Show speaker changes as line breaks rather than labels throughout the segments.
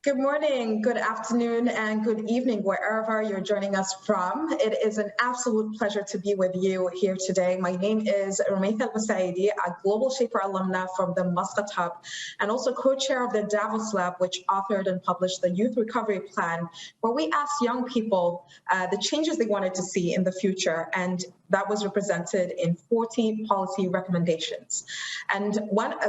Good morning, good afternoon, and good evening, wherever you're joining us from. It is an absolute pleasure to be with you here today. My name is Rumaitha Al-Musaidi, a Global Shaper alumna from the Muscat Hub, and also co-chair of the Davos Lab, which authored and published the Youth Recovery Plan, where we asked young people the changes they wanted to see in the future, and that was represented in 40 policy recommendations. And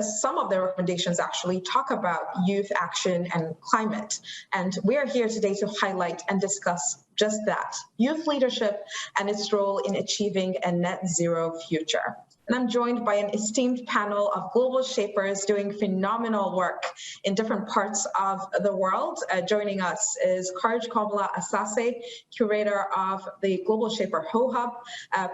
some of the recommendations actually talk about youth action and climate. And we are here today to highlight and discuss just that, youth leadership and its role in achieving a net zero future. And I'm joined by an esteemed panel of global shapers doing phenomenal work in different parts of the world. Joining us is Karj Kobla Asase, curator of the Global Shaper Ho Hub,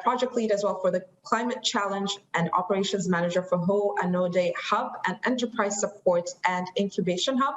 project lead as well for the Climate Challenge and operations manager for Ho Anode Hub, and enterprise support and incubation hub.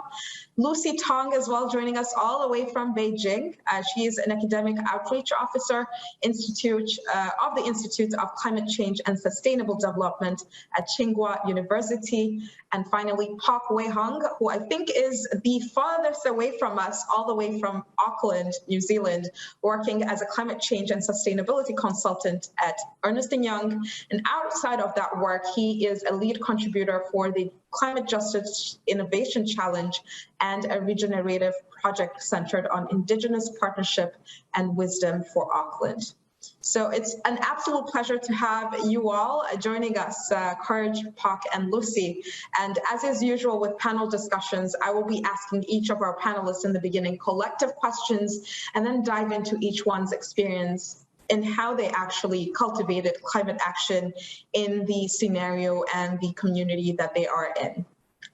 Lucy Tong as well, joining us all the way from Beijing. She is an academic outreach officer of the Institute of Climate Change and Sustainable Development at Tsinghua University. And finally, Park Wei-hung, who I think is the farthest away from us, all the way from Auckland, New Zealand, working as a climate change and sustainability consultant at Ernst & Young. And outside of that work, he is a lead contributor for the Climate Justice Innovation Challenge and a regenerative project centered on Indigenous partnership and wisdom for Auckland. So it's an absolute pleasure to have you all joining us, Karj, Pak, and Lucy. And as is usual with panel discussions, I will be asking each of our panelists in the beginning collective questions and then dive into each one's experience in how they actually cultivated climate action in the scenario and the community that they are in.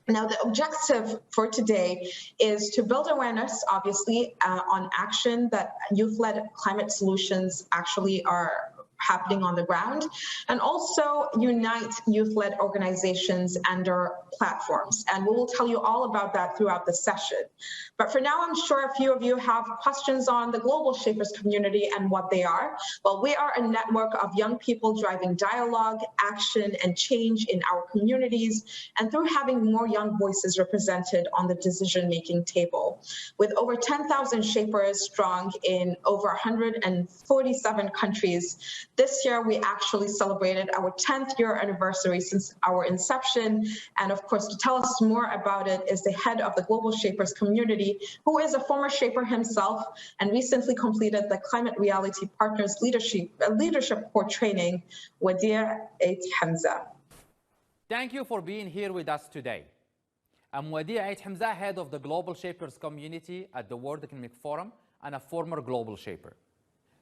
Now, the objective for today is to build awareness, obviously, on action that youth-led climate solutions actually are happening on the ground, and also unite youth-led organizations and their platforms. And we will tell you all about that throughout the session. But for now, I'm sure a few of you have questions on the Global Shapers community and what they are. Well, we are a network of young people driving dialogue, action, and change in our communities, and through having more young voices represented on the decision-making table. With over 10,000 shapers strong in over 147 countries, this year, we actually celebrated our 10th year anniversary since our inception. And of course, to tell us more about it is the head of the Global Shapers community, who is a former shaper himself and recently completed the Climate Reality Partners Leadership Core Training, Wadia Ait Hamza.
Thank you for being here with us today. I'm Wadia Ait Hamza, head of the Global Shapers community at the World Economic Forum and a former global shaper.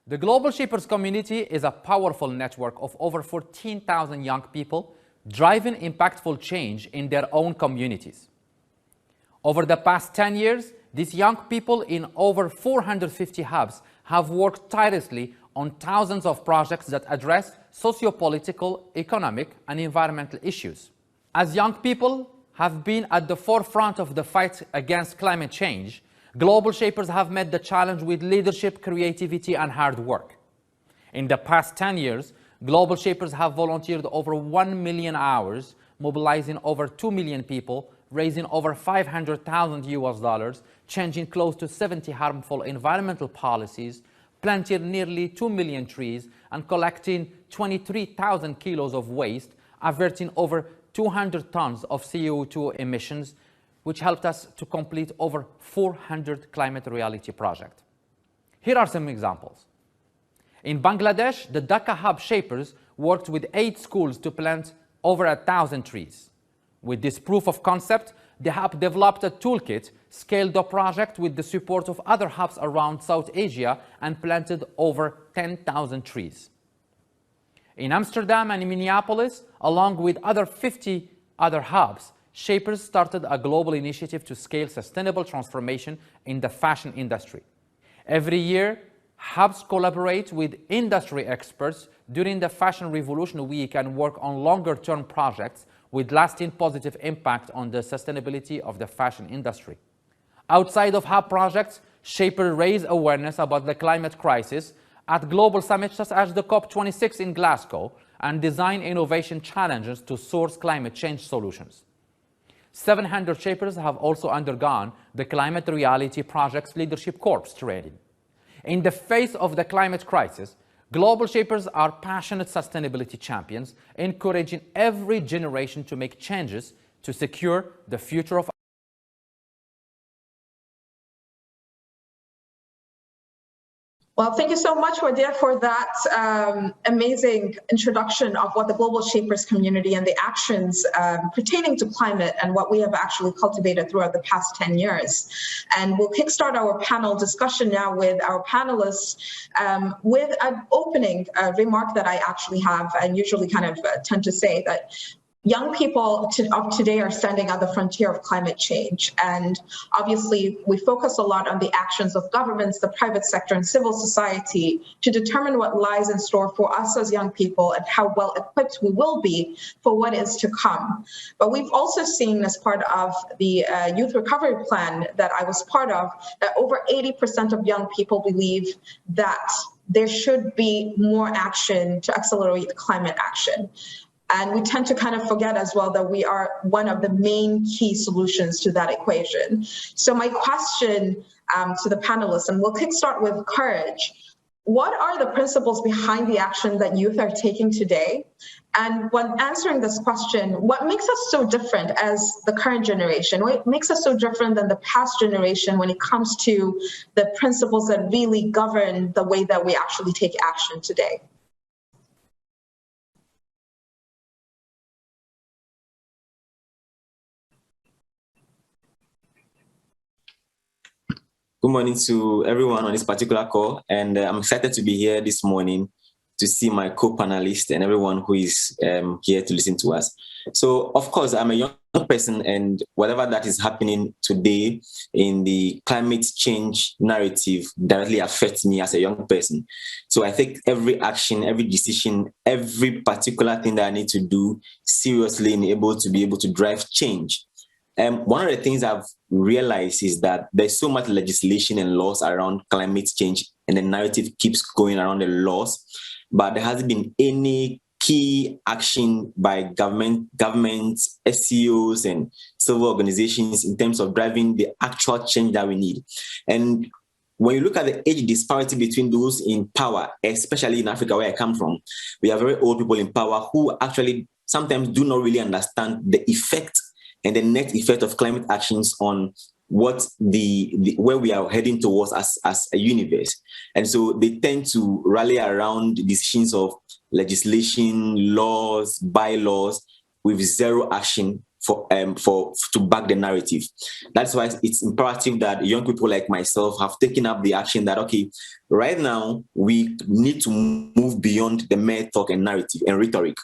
The Global Shapers community is a powerful network of over 14,000 young people driving impactful change in their own communities. Over the past 10 years, these young people in over 450 hubs have worked tirelessly on thousands of projects that address socio-political, economic, and environmental issues. As young people have been at the forefront of the fight against climate change, Global Shapers have met the challenge with leadership, creativity, and hard work. In the past 10 years, Global Shapers have volunteered over 1 million hours, mobilizing over 2 million people, raising over $500,000, changing close to 70 harmful environmental policies, planting nearly 2 million trees, and collecting 23,000 kilos of waste, averting over 200 tons of CO2 emissions, which helped us to complete over 400 climate reality projects. Here are some examples. In Bangladesh, the Dhaka Hub Shapers worked with 8 schools to plant over 1,000 trees. With this proof of concept, the hub developed a toolkit, scaled the project with the support of other hubs around South Asia, and planted over 10,000 trees. In Amsterdam and in Minneapolis, along with other 50 other hubs, Shapers started a global initiative to scale sustainable transformation in the fashion industry. Every year, hubs collaborate with industry experts during the Fashion Revolution Week and work on longer-term projects with lasting positive impact on the sustainability of the fashion industry. Outside of hub projects, Shapers raise awareness about the climate crisis at global summits such as the COP26 in Glasgow and design innovation challenges to source climate change solutions. 700 shapers have also undergone the Climate Reality Project's Leadership Corps training. In the face of the climate crisis, global shapers are passionate sustainability champions, encouraging every generation to make changes to secure the future of
Well, thank you so much, Wadia, for that amazing introduction of what the Global Shapers community and the actions pertaining to climate and what we have actually cultivated throughout the past 10 years. And we'll kickstart our panel discussion now with our panelists with an opening remark that I actually have and usually kind of tend to say that young people of today are standing at the frontier of climate change. And obviously, we focus a lot on the actions of governments, the private sector, and civil society to determine what lies in store for us as young people and how well equipped we will be for what is to come. But we've also seen, as part of the Youth Recovery Plan that I was part of, that over 80% of young people believe that there should be more action to accelerate climate action. And we tend to kind of forget as well that we are one of the main key solutions to that equation. So my question to the panelists, and we'll kickstart with courage. What are the principles behind the action that youth are taking today? And when answering this question, what makes us so different as the current generation? What makes us so different than the past generation when it comes to the principles that really govern the way that we actually take action today?
Good morning to everyone on this particular call, and I'm excited to be here this morning to see my co-panelists and everyone who is here to listen to us. So, of course, I'm a young person, and whatever that is happening today in the climate change narrative directly affects me as a young person. So I take every action, every decision, every particular thing that I need to do seriously and able to drive change. One of the things I've realized is that there's so much legislation and laws around climate change, and the narrative keeps going around the laws, but there hasn't been any key action by governments, SEOs, and civil organizations in terms of driving the actual change that we need. And when you look at the age disparity between those in power, especially in Africa, where I come from, we have very old people in power who actually sometimes do not really understand the effect and the net effect of climate actions on what where we are heading towards as a universe. And so they tend to rally around decisions of legislation, laws, bylaws, with zero action to back the narrative. That's why it's imperative that young people like myself have taken up the action that, okay, right now we need to move beyond the mere talk and narrative and rhetoric.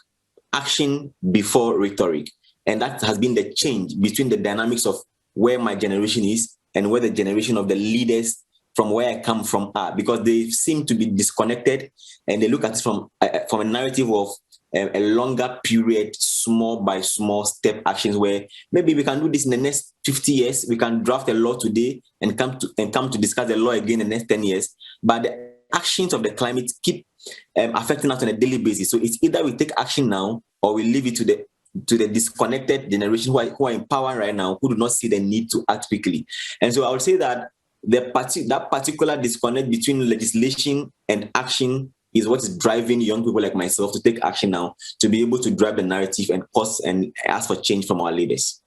Action before rhetoric. And that has been the change between the dynamics of where my generation is and where the generation of the leaders from where I come from are, because they seem to be disconnected, and they look at it from a narrative of a longer period, small by small step actions, where maybe we can do this in the next 50 years. We can draft a law today and come to discuss the law again in the next 10 years. But the actions of the climate keep affecting us on a daily basis. So it's either we take action now or we leave it to the disconnected generation who are in power right now, who do not see the need to act quickly. And so I would say that that particular disconnect between legislation and action is what is driving young people like myself to take action now, to be able to drive the narrative and cause and ask for change from our leaders.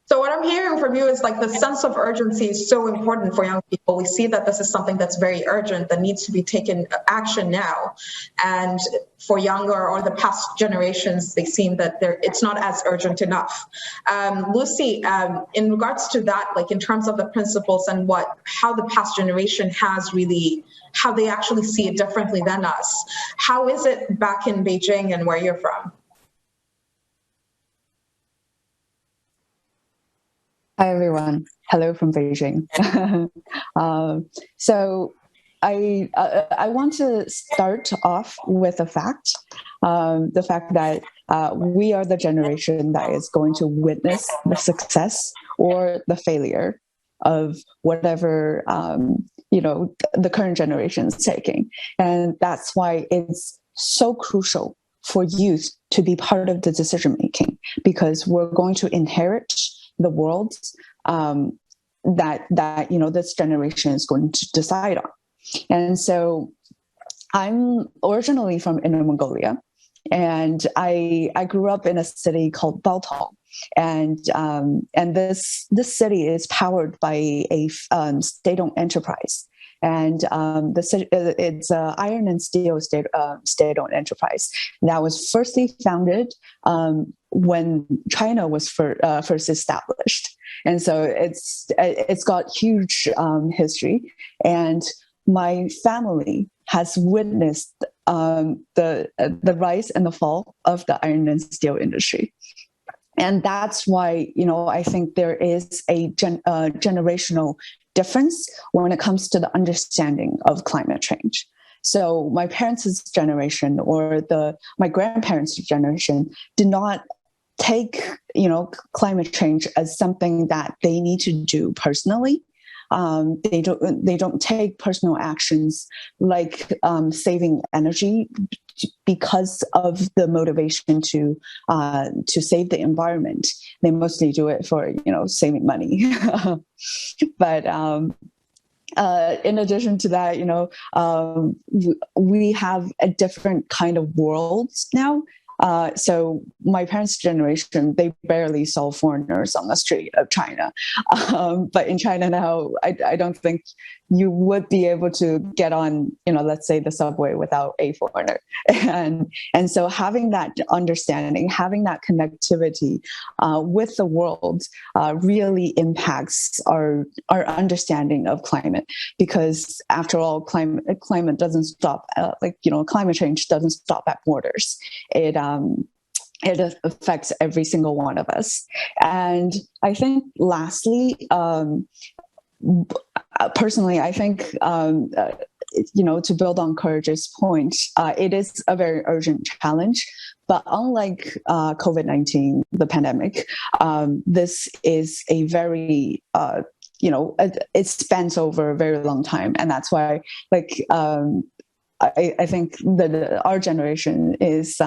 So what I'm hearing from you is like the sense of urgency is so important for young people. We see that this is something that's very urgent, that needs to be taken action now. And for younger or the past generations, they seem that it's not as urgent enough. Lucy, in regards to that, like in terms of the principles and how the past generation has really, how they actually see it differently than us, how is it back in Beijing and where you're from?
Hi, everyone. Hello from Beijing. So I want to start off with the fact that we are the generation that is going to witness the success or the failure of whatever the current generation is taking. And that's why it's so crucial for youth to be part of the decision making, because we're going to inherit the world that this generation is going to decide on. And so I'm originally from Inner Mongolia, and I grew up in a city called Baltong, and this city is powered by a state-owned enterprise, and the city, it's an iron and steel state-owned enterprise that was firstly founded when China was first established, and so it's got huge history, and my family has witnessed the rise and the fall of the iron and steel industry. And that's why, I think there is a generational difference when it comes to the understanding of climate change. So my parents' generation or my grandparents' generation did not take, climate change as something that they need to do personally. They don't take personal actions like saving energy because of the motivation to save the environment. They mostly do it for saving money. But in addition to that, we have a different kind of world now. So my parents' generation, they barely saw foreigners on the street of China. But in China now, I don't think you would be able to get on, let's say the subway without a foreigner. And so having that understanding, having that connectivity with the world really impacts our understanding of climate, because after all, climate doesn't stop, climate change doesn't stop at borders. It affects every single one of us. And I think lastly, personally, I think, to build on Courage's point, it is a very urgent challenge. But unlike COVID-19, the pandemic, this is a very, it spans over a very long time. And that's why, I think that our generation is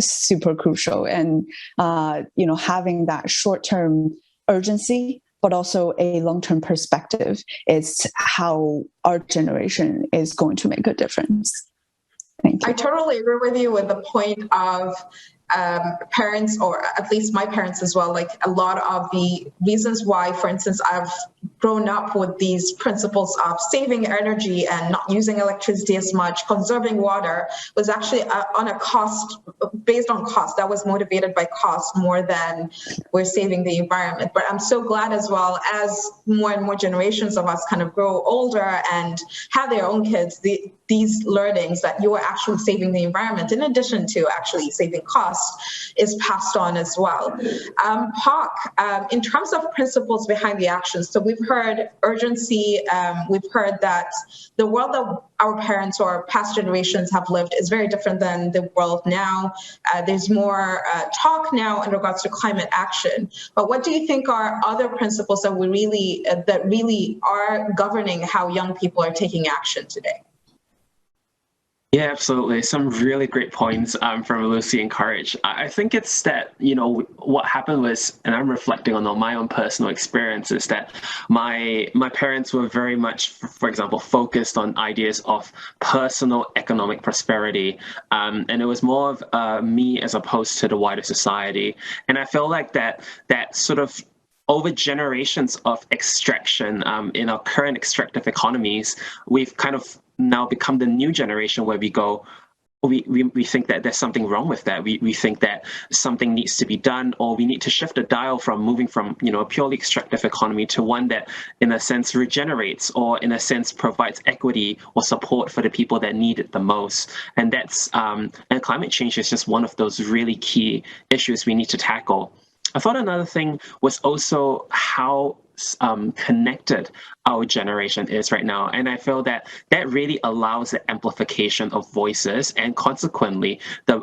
super crucial, and having that short-term urgency, but also a long-term perspective, is how our generation is going to make a difference. Thank you.
I totally agree with you with the point of parents, or at least my parents as well. Like, a lot of the reasons why, for instance, I've grown up with these principles of saving energy and not using electricity as much, conserving water, was actually based on cost. That was motivated by cost more than we're saving the environment. But I'm so glad as well, as more and more generations of us kind of grow older and have their own kids, these learnings that you are actually saving the environment, in addition to actually saving costs, is passed on as well. Hawk, in terms of principles behind the actions, so we've heard urgency, we've heard that the world that our parents or past generations have lived is very different than the world now. There's more talk now in regards to climate action. But what do you think are other principles that really are governing how young people are taking action today?
Yeah, absolutely. Some really great points from Lucy and Courage. I think it's that, what happened was, and I'm reflecting on my own personal experience, is that my parents were very much, for example, focused on ideas of personal economic prosperity. And it was more of me as opposed to the wider society. And I feel like that sort of over generations of extraction in our current extractive economies, we've kind of now become the new generation where we think that there's something wrong with that. We think that something needs to be done, or we need to shift the dial from moving from a purely extractive economy to one that in a sense regenerates, or in a sense provides equity or support for the people that need it the most. And that's and climate change is just one of those really key issues we need to tackle. I thought another thing was also how connected our generation is right now. And I feel that really allows the amplification of voices, and consequently the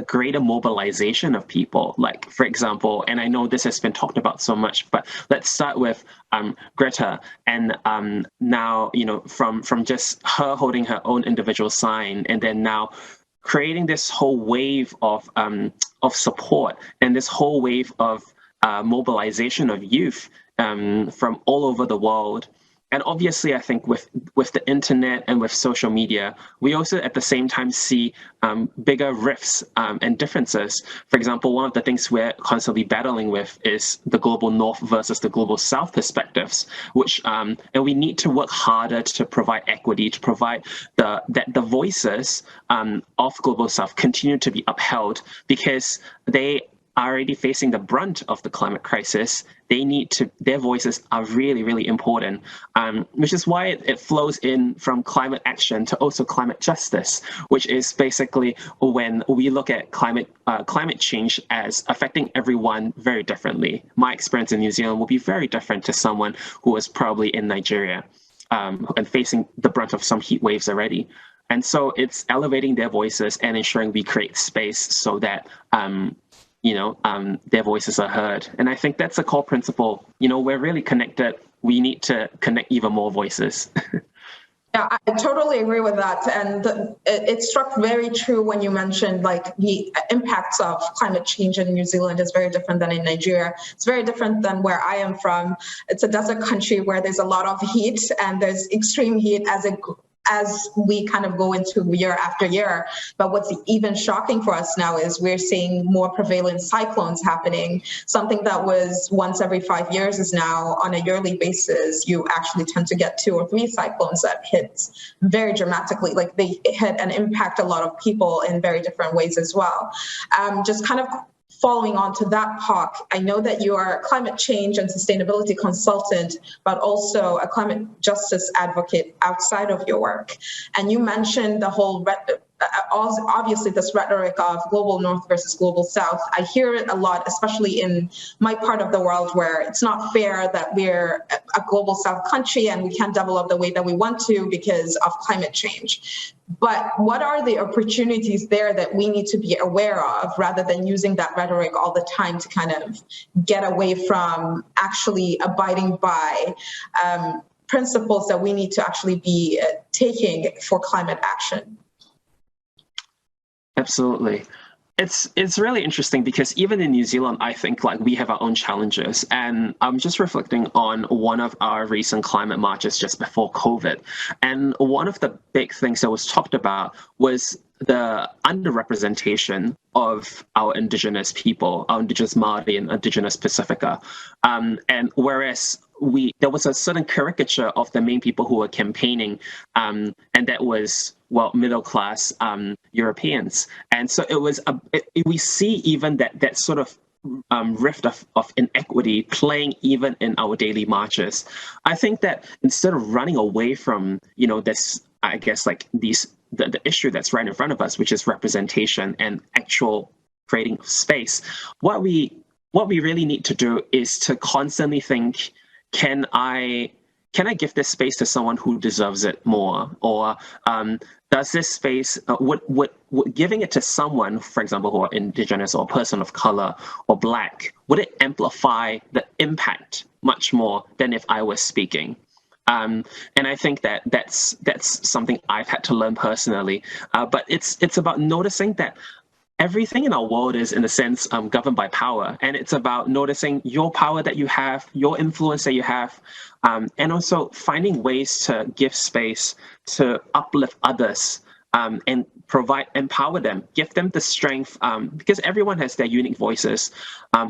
greater mobilization of people. Like, for example, and I know this has been talked about so much, but let's start with Greta. And now, from just her holding her own individual sign, and then now creating this whole wave of support and this whole wave of mobilization of youth from all over the world. And obviously, I think with the internet and with social media, we also at the same time see bigger rifts and differences. For example, one of the things we're constantly battling with is the global north versus the global south perspectives, which and we need to work harder to provide equity, to provide that the voices of global south continue to be upheld, because they are already facing the brunt of the climate crisis. Their voices are really, really important, which is why it flows in from climate action to also climate justice, which is basically when we look at climate change as affecting everyone very differently. My experience in New Zealand will be very different to someone who was probably in Nigeria and facing the brunt of some heat waves already. And so it's elevating their voices and ensuring we create space so that their voices are heard. And I think that's a core principle. We're really connected. We need to connect even more voices.
Yeah, I totally agree with that. And it struck very true when you mentioned like the impacts of climate change in New Zealand is very different than in Nigeria. It's very different than where I am from. It's a desert country where there's a lot of heat, and there's extreme heat as we kind of go into year after year. But what's even shocking for us now is we're seeing more prevalent cyclones happening. Something that was once every 5 years is now on a yearly basis. You actually tend to get 2 or 3 cyclones that hit very dramatically. Like they hit and impact a lot of people in very different ways as well. Just kind of following on to that, Hawk, I know that you are a climate change and sustainability consultant, but also a climate justice advocate outside of your work. And you mentioned the whole, obviously this rhetoric of global north versus global south. I hear it a lot, especially in my part of the world, where it's not fair that we're a global south country and we can't develop the way that we want to because of climate change. But what are the opportunities there that we need to be aware of, rather than using that rhetoric all the time to kind of get away from actually abiding by principles that we need to actually be taking for climate action?
Absolutely. It's really interesting because even in New Zealand, I think like we have our own challenges. And I'm just reflecting on one of our recent climate marches just before COVID. And one of the big things that was talked about was the underrepresentation of our indigenous people, our indigenous Māori and indigenous Pacifica. And whereas there was a certain caricature of the main people who were campaigning, and that was, well, middle-class Europeans. And so it was, we see even that sort of rift of inequity playing even in our daily marches. I think that instead of running away from, this, I guess, like the issue that's right in front of us, which is representation and actual creating space, what we really need to do is to constantly think, can I give this space to someone who deserves it more? Or does this space, would giving it to someone, for example, who are indigenous or a person of color or Black, would it amplify the impact much more than if I was speaking? And I think that's something I've had to learn personally. But it's about noticing that everything in our world is, in a sense, governed by power. And it's about noticing your power that you have, your influence that you have, and also finding ways to give space to uplift others and empower them, give them the strength, because everyone has their unique voices.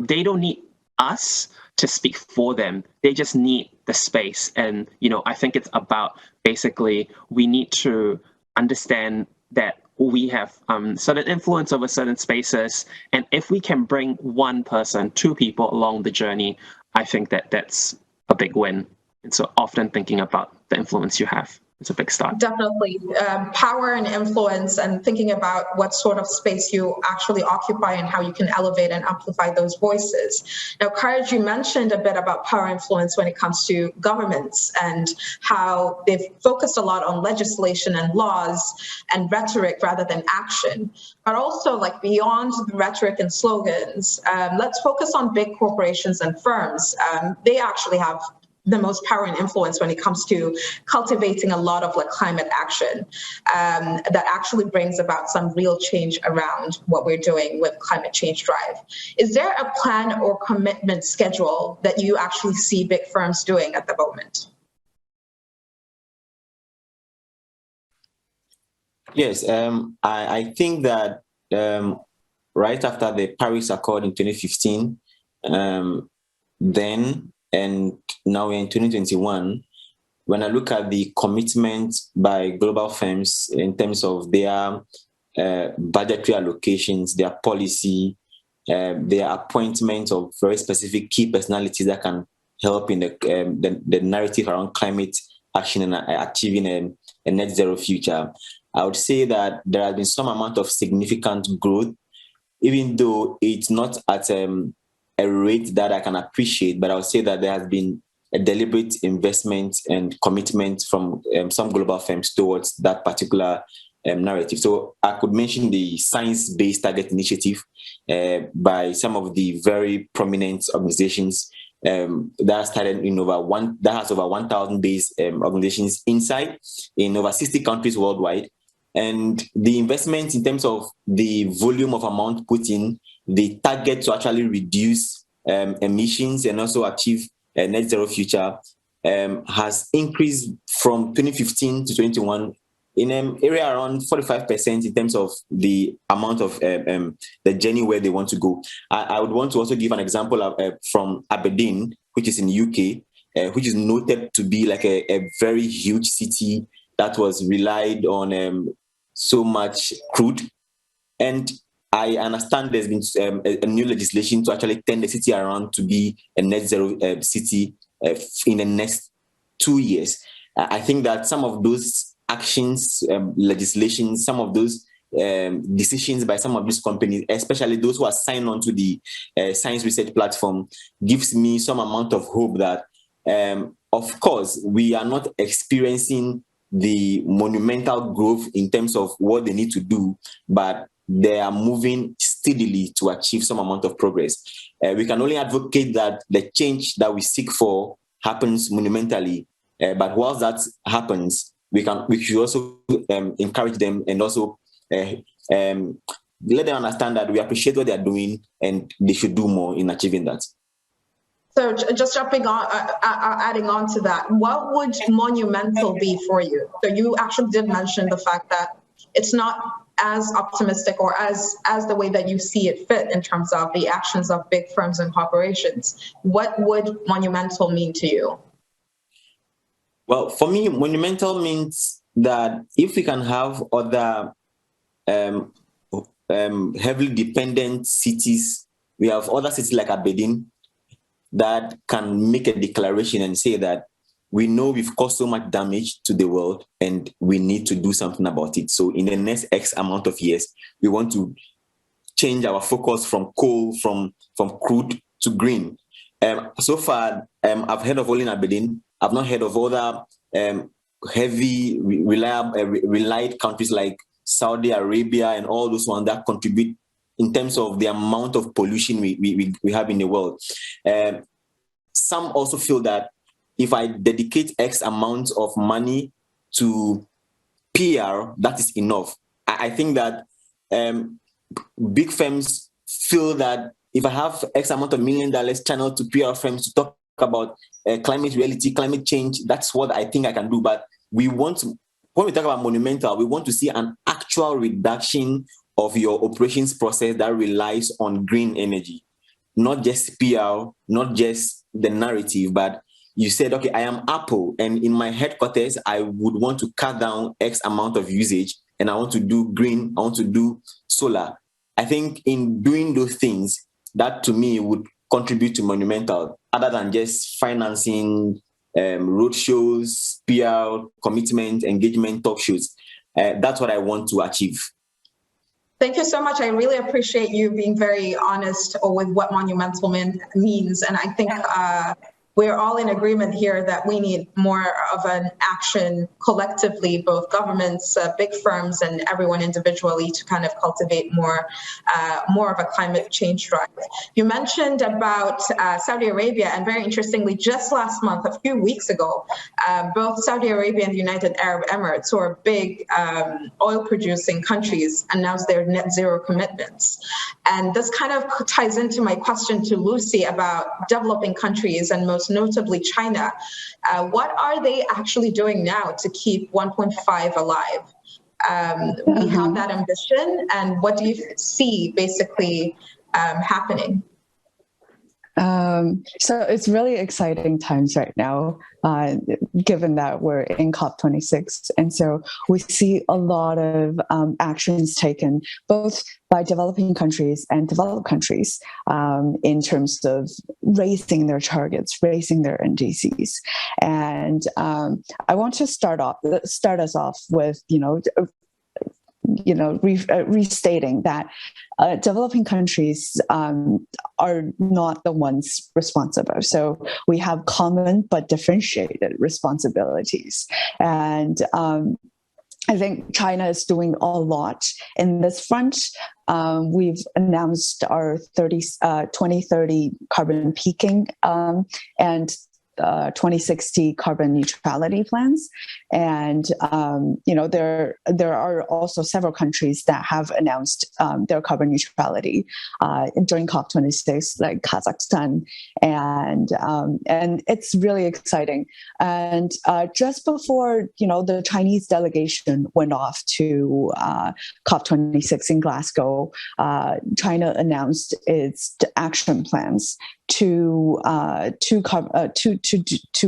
They don't need us to speak for them. They just need the space. And, I think it's about basically we need to understand that we have certain influence over certain spaces. And if we can bring one person, 2 people along the journey, I think that's a big win. And so often thinking about the influence you have is a big start.
Definitely. Power and influence, and thinking about what sort of space you actually occupy and how you can elevate and amplify those voices. Now, Courage, you mentioned a bit about power influence when it comes to governments and how they've focused a lot on legislation and laws and rhetoric rather than action. But also, like, beyond the rhetoric and slogans, let's focus on big corporations and firms. They actually have the most power and influence when it comes to cultivating a lot of like climate action that actually brings about some real change around what we're doing with climate change drive. Is there a plan or commitment schedule that you actually see big firms doing at the moment?
Yes, I think that right after the Paris Accord in 2015, then and now we're in 2021, when I look at the commitment by global firms in terms of their budgetary allocations, their policy, their appointment of very specific key personalities that can help in the narrative around climate action and achieving a net zero future, I would say that there has been some amount of significant growth, even though it's not at a rate that I can appreciate, but I would say that there has been a deliberate investment and commitment from some global firms towards that particular narrative. So I could mention the Science-Based Target Initiative by some of the very prominent organizations that started in that has over 1,000 base organizations inside in over 60 countries worldwide. And the investment in terms of the volume of amount put in, the target to actually reduce emissions and also achieve a net zero future has increased from 2015 to 2021 in an area around 45% in terms of the amount of the journey where they want to go. I would want to also give an example of, from Aberdeen, which is in the UK, which is noted to be like a very huge city that was relied on so much crude. And I understand there's been a new legislation to actually turn the city around to be a net zero city in the next 2 years. I think that some of those actions, legislation, some of those decisions by some of these companies, especially those who are signed on to the science research platform, gives me some amount of hope that, of course, we are not experiencing the monumental growth in terms of what they need to do, but they are moving steadily to achieve some amount of progress. We can only advocate that the change that we seek for happens monumentally, but whilst that happens, we should also encourage them and also let them understand that we appreciate what they are doing and they should do more in achieving that.
So just jumping on, adding on to that, what would monumental be for you? So you actually did mention the fact that it's not as optimistic or as the way that you see it fit in terms of the actions of big firms and corporations. What would monumental mean to you?
Well, for me, monumental means that if we can have other heavily dependent cities, we have other cities like Aberdeen that can make a declaration and say that we know we've caused so much damage to the world and we need to do something about it. So in the next X amount of years, we want to change our focus from coal, from crude to green. So far, I've heard of only in Aberdeen. I've not heard of other heavy, relied countries like Saudi Arabia and all those ones that contribute in terms of the amount of pollution we have in the world. Some also feel that if I dedicate X amount of money to PR, that is enough. I think that big firms feel that if I have X amount of $1 million channeled to PR firms to talk about climate reality, climate change, that's what I think I can do. But we want to, when we talk about monumental, we want to see an actual reduction of your operations process that relies on green energy, not just PR, not just the narrative, but you said, okay, I am Apple, and in my headquarters, I would want to cut down X amount of usage, and I want to do green, I want to do solar. I think in doing those things, that to me would contribute to monumental, other than just financing road shows, PR, commitment, engagement, talk shows. That's what I want to achieve.
Thank you so much. I really appreciate you being very honest with what monumental means. And I think we're all in agreement here that we need more of an action collectively, both governments, big firms, and everyone individually, to kind of cultivate more of a climate change drive. You mentioned about Saudi Arabia, and very interestingly, just last month, a few weeks ago, both Saudi Arabia and the United Arab Emirates, who are big oil-producing countries, announced their net zero commitments. And this kind of ties into my question to Lucy about developing countries, and most notably China. What are they actually doing now to keep 1.5 alive? We have that ambition, and what do you see basically happening?
So it's really exciting times right now, given that we're in COP26. And so we see a lot of actions taken, both by developing countries and developed countries, in terms of raising their targets, raising their NDCs. And I want to start us off with, restating that developing countries are not the ones responsible. So we have common but differentiated responsibilities. And I think China is doing a lot in this front. We've announced our 2030 carbon peaking and 2060 carbon neutrality plans, and there are also several countries that have announced their carbon neutrality during COP26, like Kazakhstan, and it's really exciting. And just before the Chinese delegation went off to COP26 in Glasgow, China announced its action plans to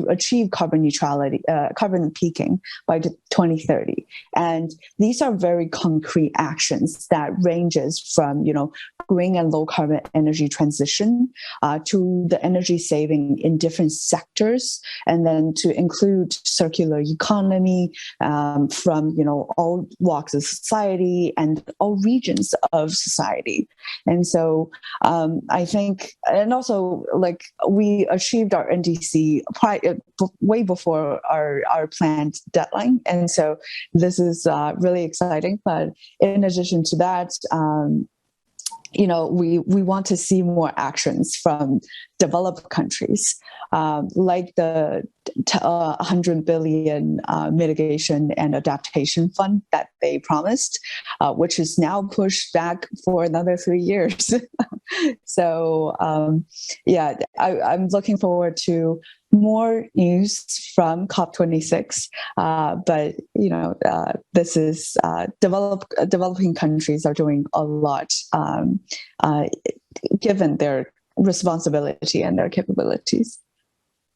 achieve carbon neutrality, carbon peaking by 2030. And these are very concrete actions that ranges from, green and low carbon energy transition to the energy saving in different sectors, and then to include circular economy from, all walks of society and all regions of society. And so I think, and also, we achieved our NDC way before our planned deadline. And so this is really exciting. But in addition to that, we want to see more actions from developed countries, like the 100 billion mitigation and adaptation fund that they promised, which is now pushed back for another 3 years. So, I'm looking forward to more news from COP26. But this is developing countries are doing a lot, given their responsibility and their capabilities.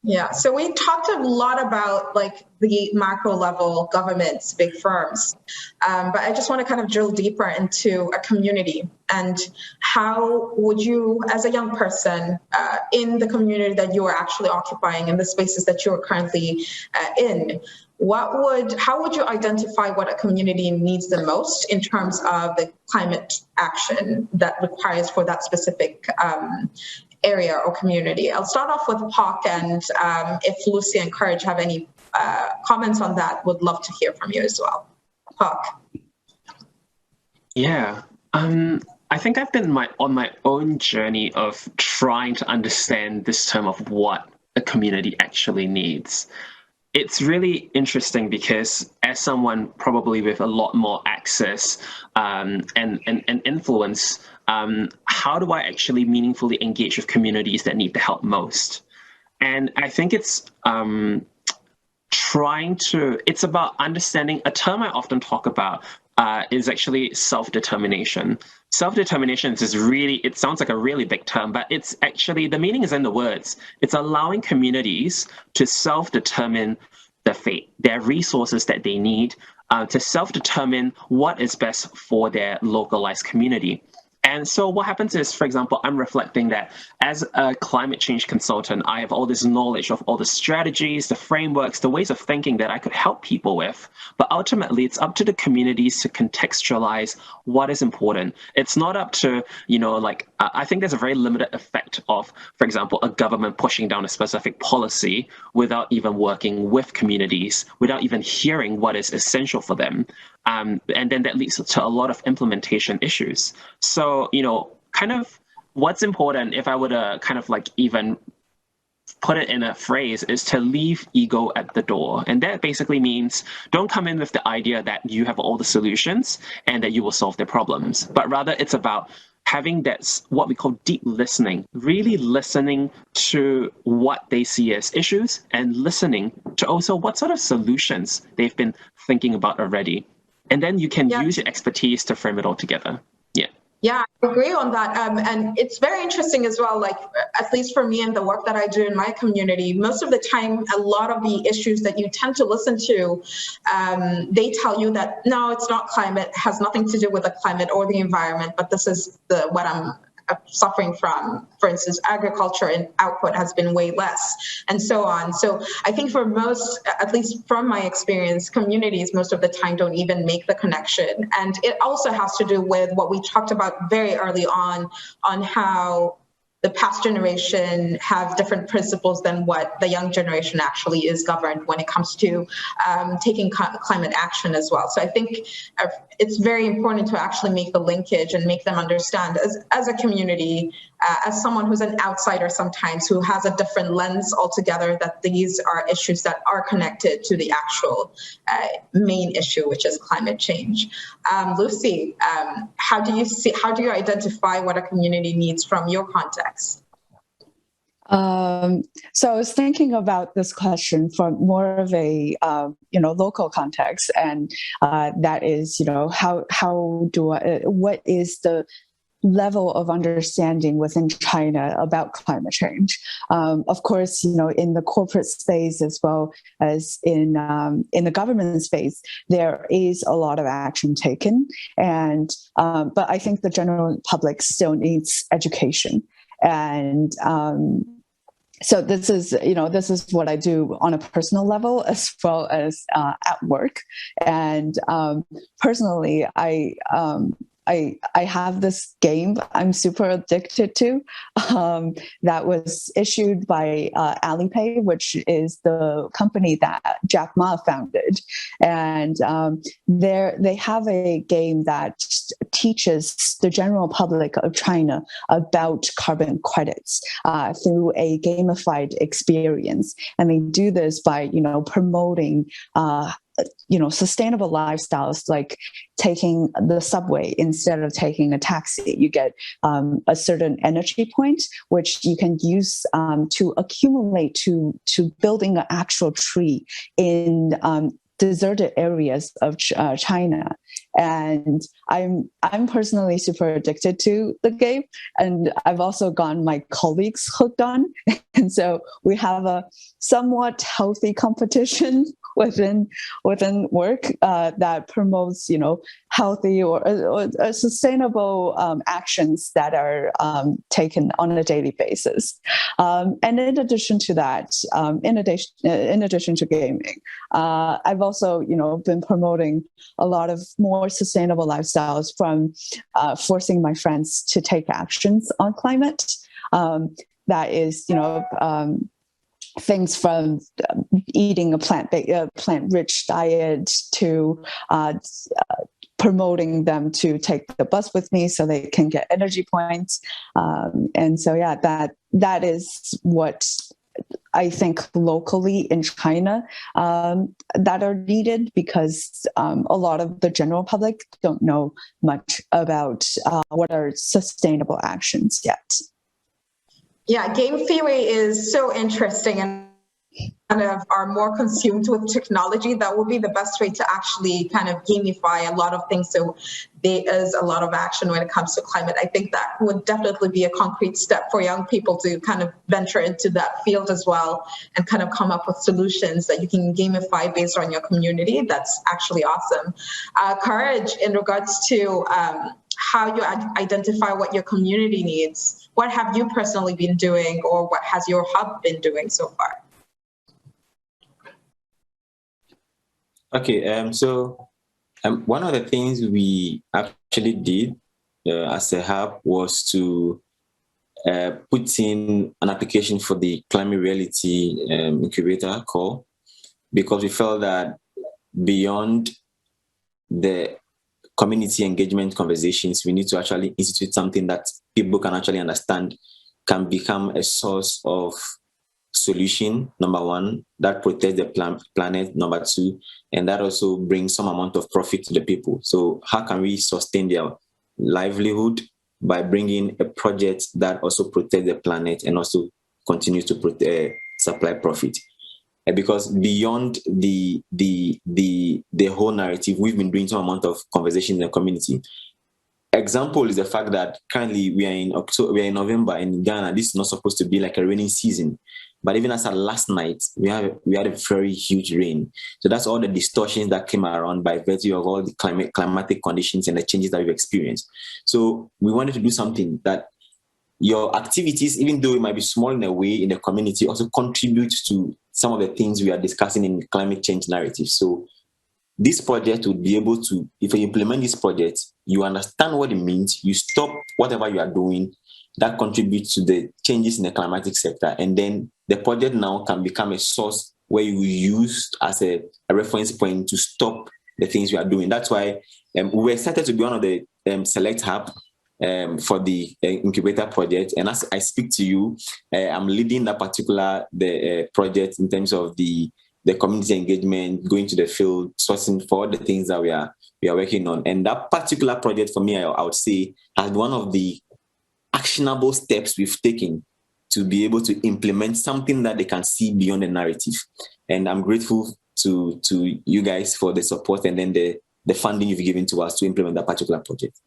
Yeah, so we talked a lot about the macro level governments, big firms, but I just want to kind of drill deeper into a community, and how would you, as a young person in the community that you are actually occupying, in the spaces that you are currently in, how would you identify what a community needs the most in terms of the climate action that requires for that specific area or community? I'll start off with Hawk, and if Lucy and Courage have any comments on that, would love to hear from you as well. Hawk.
Yeah, I think I've been on my own journey of trying to understand this term of what a community actually needs. It's really interesting because, as someone probably with a lot more access and influence, how do I actually meaningfully engage with communities that need the help most? And I think it's it's about understanding. A term I often talk about is actually self-determination. Self-determination is it sounds like a really big term, but it's actually, the meaning is in the words. It's allowing communities to self-determine their fate, their resources that they need, to self-determine what is best for their localized community. And so what happens is, for example, I'm reflecting that as a climate change consultant, I have all this knowledge of all the strategies, the frameworks, the ways of thinking that I could help people with. But ultimately, it's up to the communities to contextualize what is important. It's not up to, I think there's a very limited effect of, for example, a government pushing down a specific policy without even working with communities, without even hearing what is essential for them. And then that leads to a lot of implementation issues. So, kind of what's important, if I were to kind of like even put it in a phrase, is to leave ego at the door. And that basically means don't come in with the idea that you have all the solutions and that you will solve their problems, but rather it's about having that, what we call deep listening, really listening to what they see as issues and listening to also what sort of solutions they've been thinking about already. And then you can use your expertise to frame it all together.
Yeah, I agree on that. And it's very interesting as well, like, at least for me and the work that I do in my community, most of the time, a lot of the issues that you tend to listen to, they tell you that, no, it's not climate, it has nothing to do with the climate or the environment, but this is what I'm suffering from. For instance, agriculture and output has been way less, and so on. So I think for most, at least from my experience, communities most of the time don't even make the connection. And it also has to do with what we talked about very early on how the past generation have different principles than what the young generation actually is governed when it comes to taking climate action as well. So I think it's very important to actually make the linkage and make them understand as a community, as someone who's an outsider sometimes, who has a different lens altogether, that these are issues that are connected to the actual main issue, which is climate change. Lucy, how do you identify what a community needs from your context?
So I was thinking about this question from more of a local context, and that is, what is the level of understanding within China about climate change? Of course, in the corporate space as well as in the government space, there is a lot of action taken, and but I think the general public still needs education. And so this is what I do on a personal level as well as at work. And personally, I have this game I'm super addicted to that was issued by Alipay, which is the company that Jack Ma founded. And they have a game that teaches the general public of China about carbon credits through a gamified experience. And they do this by, promoting sustainable lifestyles, like taking the subway instead of taking a taxi. You get a certain energy point, which you can use to accumulate to building an actual tree in deserted areas of China. And I'm personally super addicted to the game, and I've also gotten my colleagues hooked on. And so we have a somewhat healthy competition within work that promotes, healthy or sustainable actions that are taken on a daily basis. And in addition to that, in addition to gaming, I've also, been promoting a lot of more sustainable lifestyles, from forcing my friends to take actions on climate. That is, things from eating a plant-rich diet to promoting them to take the bus with me so they can get energy points. And so, yeah, that is what I think locally in China that are needed, because a lot of the general public don't know much about what are sustainable actions yet.
Yeah, game theory is so interesting, and kind of are more consumed with technology. That would be the best way to actually kind of gamify a lot of things. So there is a lot of action when it comes to climate. I think that would definitely be a concrete step for young people to kind of venture into that field as well, and kind of come up with solutions that you can gamify based on your community. That's actually awesome. Courage, in regards to how you identify what your community needs, what have you personally been doing, or what has your hub been doing so far?
Okay, so one of the things we actually did as a hub was to put in an application for the Climate Reality Incubator call, because we felt that beyond the community engagement conversations, we need to actually institute something that people can actually understand, can become a source of solution, number one, that protects the planet, number two, and that also brings some amount of profit to the people. So how can we sustain their livelihood by bringing a project that also protects the planet and also continues to supply profit? Because beyond the whole narrative, we've been doing some amount of conversation in the community. Example is the fact that currently we are in October, we are in November in Ghana. This is not supposed to be like a raining season, but even as of last night, we had a very huge rain. So that's all the distortions that came around by virtue of all the climatic conditions and the changes that we've experienced. So we wanted to do something that your activities, even though it might be small in a way in the community, also contribute to some of the things we are discussing in climate change narrative. So this project would be able to, if you implement this project, you understand what it means, you stop whatever you are doing that contributes to the changes in the climatic sector, and then the project now can become a source where you use as a reference point to stop the things you are doing. That's why we're excited to be one of the select hub for the incubator project. And as I speak to you, I'm leading that particular project in terms of the community engagement, going to the field, sourcing for the things that we are working on. And that particular project for me, I would say, has one of the actionable steps we've taken to be able to implement something that they can see beyond the narrative. And I'm grateful to you guys for the support and then the funding you've given to us to implement that particular project.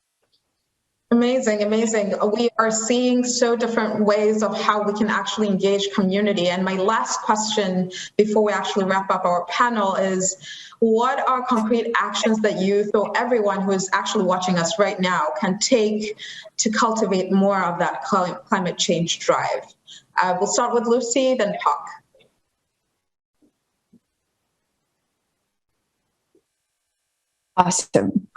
Amazing, amazing. We are seeing so different ways of how we can actually engage community. And my last question before we actually wrap up our panel is, what are concrete actions that you, so everyone who is actually watching us right now, can take to cultivate more of that climate change drive? We'll start with Lucy, then Pak.
Awesome.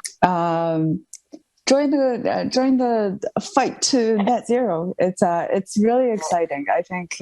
Join the fight to net zero. It's really exciting. I think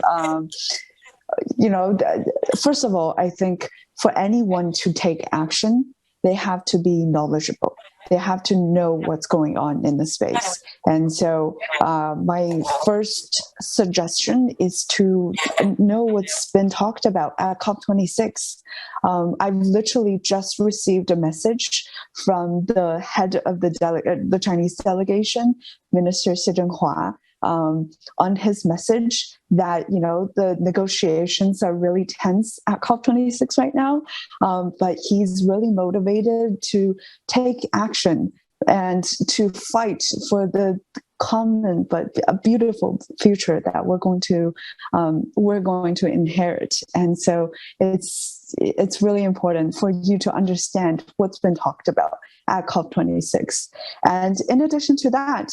first of all, I think for anyone to take action, they have to be knowledgeable. They have to know what's going on in the space. And so my first suggestion is to know what's been talked about at COP26. I've literally just received a message from the head of the Chinese delegation, Minister Xie Zhenhua, on his message that, the negotiations are really tense at COP26 right now, but he's really motivated to take action and to fight for the common but a beautiful future that we're going to inherit. And so it's really important for you to understand what's been talked about at COP26. And in addition to that,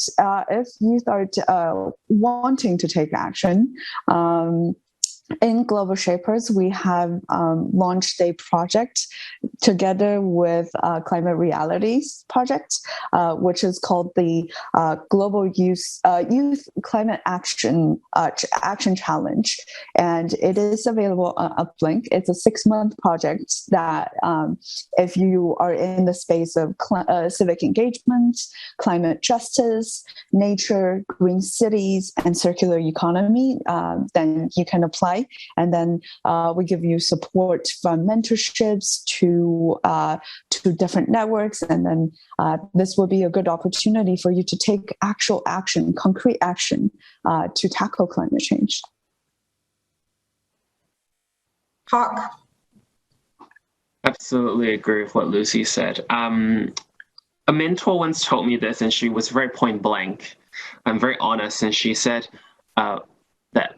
if you start wanting to take action, in Global Shapers, we have launched a project together with Climate Realities Project, which is called the Global Youth Climate Action Challenge. And it is available on Uplink. It's a 6-month project that if you are in the space of civic engagement, climate justice, nature, green cities, and circular economy, then you can apply. And then we give you support from mentorships to different networks. And then this will be a good opportunity for you to take actual action, concrete action to tackle climate change.
Pak.
Absolutely agree with what Lucy said. A mentor once told me this, and she was very point blank and very honest. And she said that,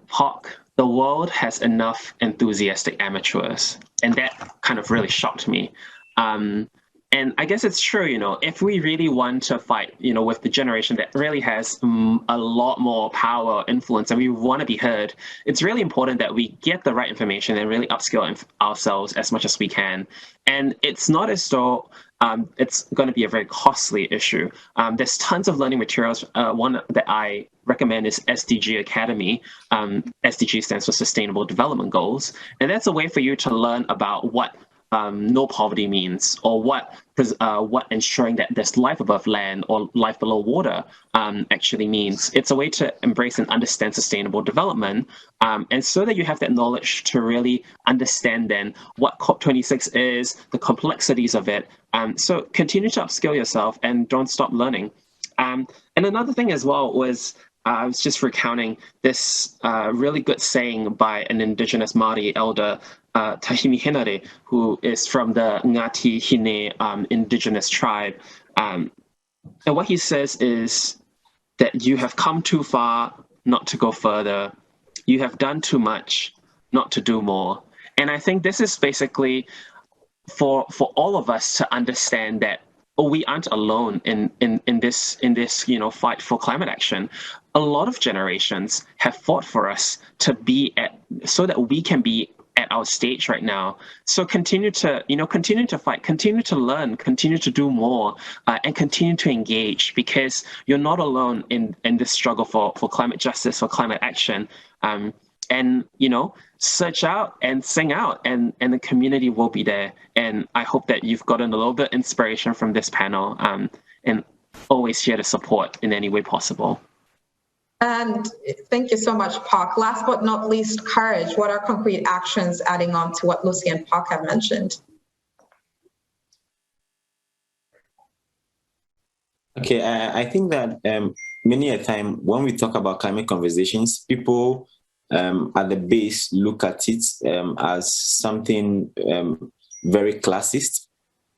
Pak, the world has enough enthusiastic amateurs. And that kind of really shocked me. And I guess it's true, if we really want to fight, with the generation that really has a lot more power, influence, and we want to be heard, it's really important that we get the right information and really upskill ourselves as much as we can. And it's not as though it's going to be a very costly issue. There's tons of learning materials. One that I recommend is SDG Academy. SDG stands for Sustainable Development Goals. And that's a way for you to learn about what no poverty means, or what ensuring that there's life above land or life below water actually means. It's a way to embrace and understand sustainable development, and so that you have that knowledge to really understand then what COP26 is, the complexities of it. So continue to upskill yourself and don't stop learning. And another thing as well was, I was just recounting this really good saying by an indigenous Māori elder, Tahimi Henare, who is from the Ngati Hine indigenous tribe. And what he says is that you have come too far not to go further. You have done too much not to do more. And I think this is basically for all of us to understand that we aren't alone in this fight for climate action. A lot of generations have fought for us to be so that we can be at our stage right now. So continue to fight, continue to learn, continue to do more, and continue to engage, because you're not alone in this struggle for climate justice, for climate action. And search out and sing out, and the community will be there. And I hope that you've gotten a little bit of inspiration from this panel, and always here to support in any way possible.
And thank you so much, Pak. Last but not least, courage. What are concrete actions adding on to what Lucy and Pak have mentioned?
Okay, I think that many a time when we talk about climate conversations, people at the base look at it as something very classist,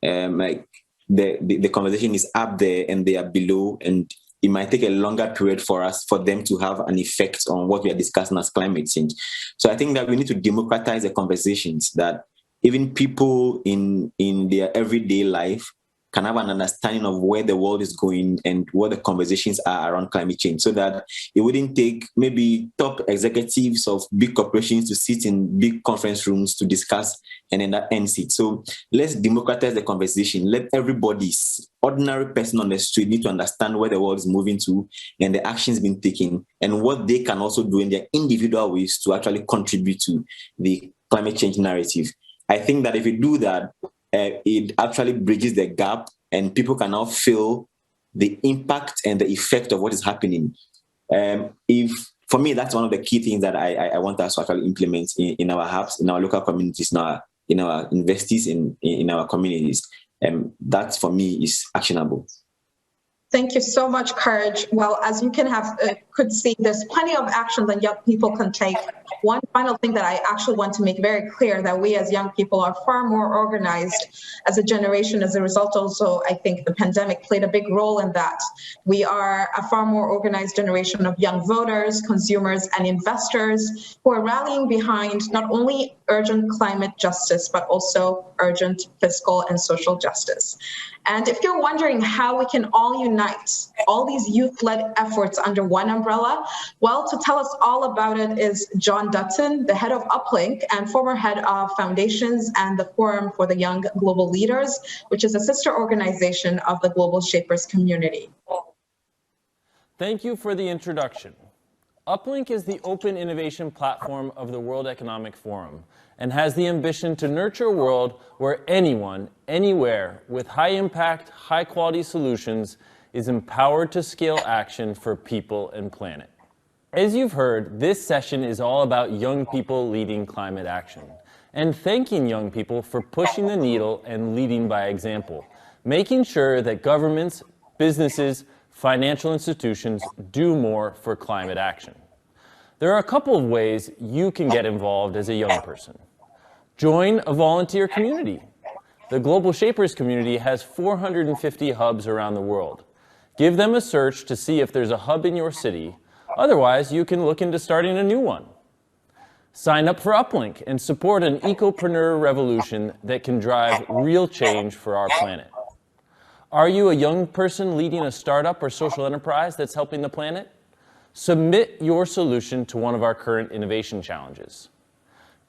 like the conversation is up there and they are below, and it might take a longer period for them to have an effect on what we are discussing as climate change. So I think that we need to democratize the conversations, that even people in their everyday life can have an understanding of where the world is going and what the conversations are around climate change, so that it wouldn't take maybe top executives of big corporations to sit in big conference rooms to discuss and then that ends it. So let's democratize the conversation. Let everybody, ordinary person on the street, need to understand where the world is moving to and the actions being taken and what they can also do in their individual ways to actually contribute to the climate change narrative. I think that if we do that, it actually bridges the gap and people can now feel the impact and the effect of what is happening. For me, that's one of the key things that I want us to actually implement in our hubs, in our local communities, in our investees, in our communities. That for me is actionable.
Thank you so much, Courage. Well, as you could see, there's plenty of action that young people can take. One final thing that I actually want to make very clear, that we as young people are far more organized as a generation. As a result, also, I think the pandemic played a big role in that. We are a far more organized generation of young voters, consumers, and investors who are rallying behind not only urgent climate justice, but also urgent fiscal and social justice. And if you're wondering how we can all unite all these youth-led efforts under one umbrella, well, to tell us all about it is John Dutton, the head of Uplink and former head of Foundations and the Forum for the Young Global Leaders, which is a sister organization of the Global Shapers community.
Thank you for the introduction. Uplink is the open innovation platform of the World Economic Forum and has the ambition to nurture a world where anyone, anywhere, with high-impact, high-quality solutions is empowered to scale action for people and planet. As you've heard, this session is all about young people leading climate action and thanking young people for pushing the needle and leading by example, making sure that governments, businesses, financial institutions do more for climate action. There are a couple of ways you can get involved as a young person. Join a volunteer community. The Global Shapers community has 450 hubs around the world. Give them a search to see if there's a hub in your city. Otherwise, you can look into starting a new one. Sign up for Uplink and support an ecopreneur revolution that can drive real change for our planet. Are you a young person leading a startup or social enterprise that's helping the planet? Submit your solution to one of our current innovation challenges.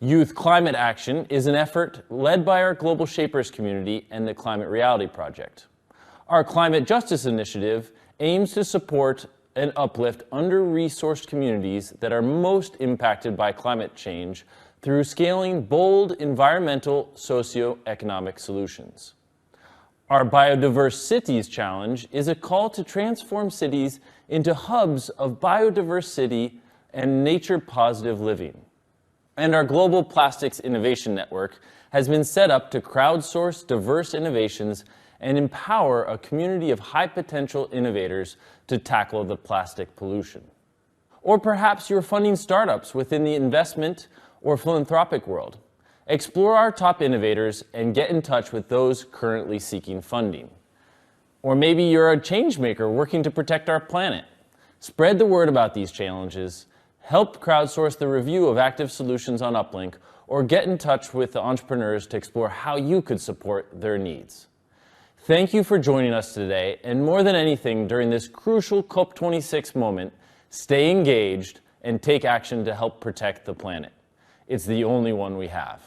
Youth Climate Action is an effort led by our Global Shapers community and the Climate Reality Project. Our Climate Justice Initiative aims to support and uplift under-resourced communities that are most impacted by climate change through scaling bold environmental socio-economic solutions. Our Biodiverse Cities Challenge is a call to transform cities into hubs of biodiversity and nature-positive living. And our Global Plastics Innovation Network has been set up to crowdsource diverse innovations and empower a community of high-potential innovators to tackle the plastic pollution. Or perhaps you're funding startups within the investment or philanthropic world. Explore our top innovators and get in touch with those currently seeking funding. Or maybe you're a change maker working to protect our planet. Spread the word about these challenges, help crowdsource the review of active solutions on Uplink, or get in touch with the entrepreneurs to explore how you could support their needs. Thank you for joining us today, and more than anything during this crucial COP26 moment, stay engaged and take action to help protect the planet. It's the only one we have.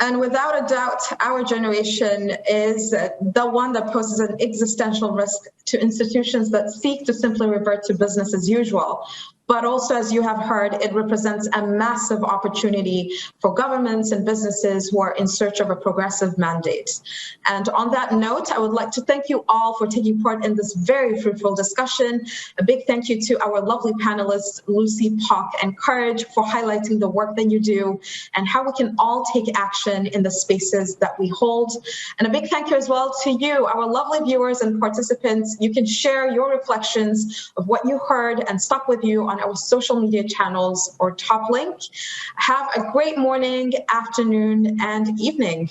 And without a doubt, our generation is the one that poses an existential risk to institutions that seek to simply revert to business as usual. But also, as you have heard, it represents a massive opportunity for governments and businesses who are in search of a progressive mandate. And on that note, I would like to thank you all for taking part in this very fruitful discussion. A big thank you to our lovely panelists, Lucy, Pak, and Courage, for highlighting the work that you do and how we can all take action in the spaces that we hold. And a big thank you as well to you, our lovely viewers and participants. You can share your reflections of what you heard and stuck with you on our social media channels or top link. Have a great morning, afternoon, and evening.